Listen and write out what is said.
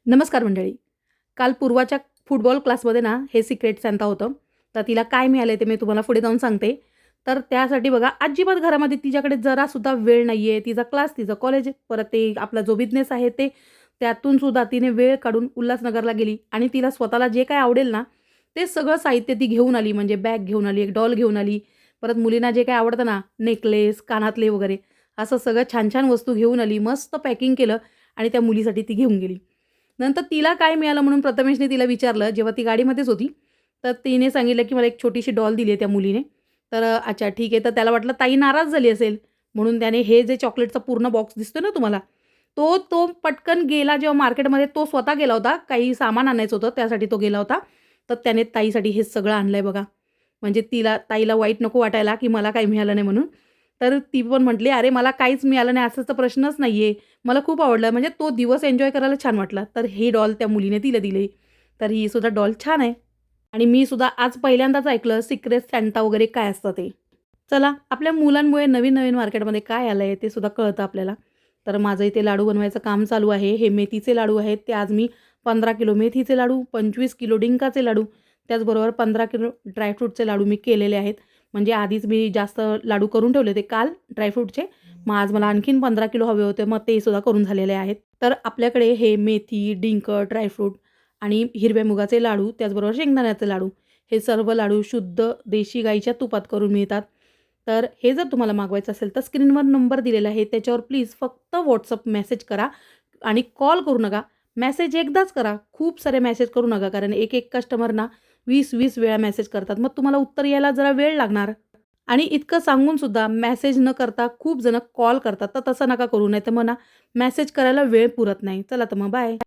नमस्कार मंडळी. काल पूर्वाच्या फुटबॉल क्लासमध्ये ना हे सिक्रेट सांता होतं. तर तिला काय मिळालं ते मी तुम्हाला पुढे जाऊन सांगते. तर त्यासाठी बघा अजिबात घरामध्ये तिच्याकडे जरासुद्धा वेळ नाही आहे. तिचा क्लास, तिचं कॉलेज, परत ते आपला जो बिझनेस आहे ते, त्यातून सुद्धा तिने वेळ काढून उल्हासनगरला गेली आणि तिला स्वतःला जे काही आवडेल ना, ते सगळं साहित्य ती घेऊन आली. म्हणजे बॅग घेऊन आली, एक डॉल घेऊन आली. परत मुलींना जे काही आवडतं ना, नेकलेस, कानातले वगैरे असं सगळं छान-छान वस्तू घेऊन आली. मस्त पॅकिंग केलं आणि त्या मुलीसाठी ती घेऊन गेली. नंतर तिला काय मिळालं म्हणून प्रथमेशने तिला विचारलं, जेव्हा ती गाडीमध्येच होती. तर तिने सांगितलं, की मला एक छोटीशी डॉल दिली आहे त्या मुलीने. तर अच्छा ठीक आहे. तर त्याला वाटलं ताई नाराज झाली असेल, म्हणून त्याने हे जे चॉकलेटचा पूर्ण बॉक्स दिसतोय ना तुम्हाला, तो तो पटकन गेला जेव्हा मार्केटमध्ये तो स्वतः गेला होता. काही सामान आणायचं होतं त्यासाठी तो गेला होता. तर त्याने ताईसाठी हे सगळं आणलंय बघा. म्हणजे ताईला वाईट नको वाटायला, की मला काही मिळालं नाही म्हणून. तर ती पण म्हटली, "अरे मला काहीच मिळालं नाही असाच तर प्रश्नच नाहीये. मला खूप आवडलं." म्हणजे तो दिवस एन्जॉय करायला छान वाटला. तर ही डॉल त्या मुलीने तिला दिली. तर ही सुद्धा डॉल छान आहे. आणि मी सुद्धा आज पहिल्यांदाच ऐकलं सिक्रेट सॅन्टा वगैरे काय असतं ते. चला आपल्या मुलांमुळे नवीन-नवीन मार्केटमध्ये काय आलंय ते सुद्धा कळतं आपल्याला. तर माझं इथे लाडू बनवायचं काम चालू आहे. हे मेथीचे लाडू आहेत. ते आज मी 15 किलो मेथीचे लाडू, 25 किलो डिंकाचे लाडू, त्याचबरोबर 15 किलो ड्रायफ्रूटचे लाडू मी केलेले आहेत. म्हणजे आधीच मी जास्त लाडू करून ठेवले होते काल ड्रायफ्रूटचे. मग आज मला आणखीन 15 किलो हवे होते. मग ते सुद्धा करून झालेले आहेत. तर आपल्याकडे हे मेथी, डिंक, ड्रायफ्रूट आणि हिरव्या मुगाचे लाडू, त्याचबरोबर शेंगदाण्याचे लाडू, हे सर्व लाडू शुद्ध देशी गाईच्या तुपात करून मिळतात. तर हे जर तुम्हाला मागवायचं असेल तर स्क्रीनवर नंबर दिलेला आहे. त्याच्यावर प्लीज फक्त WhatsApp मेसेज करा आणि कॉल करू नका. मेसेज एकदाच करा. खूप सारे मेसेज करू नका. कारण एक कस्टमर ना 20-20 वेळा मेसेज करतात. मग तुम्हाला उत्तर यायला जरा वेळ लागणार. आणि इतकं सांगून सुद्धा मेसेज न करता खूप जण कॉल करतात. तर तसं नका करू. नाहीतर मग ना मेसेज करायला वेळ पुरत नाही. चला तर मग बाय.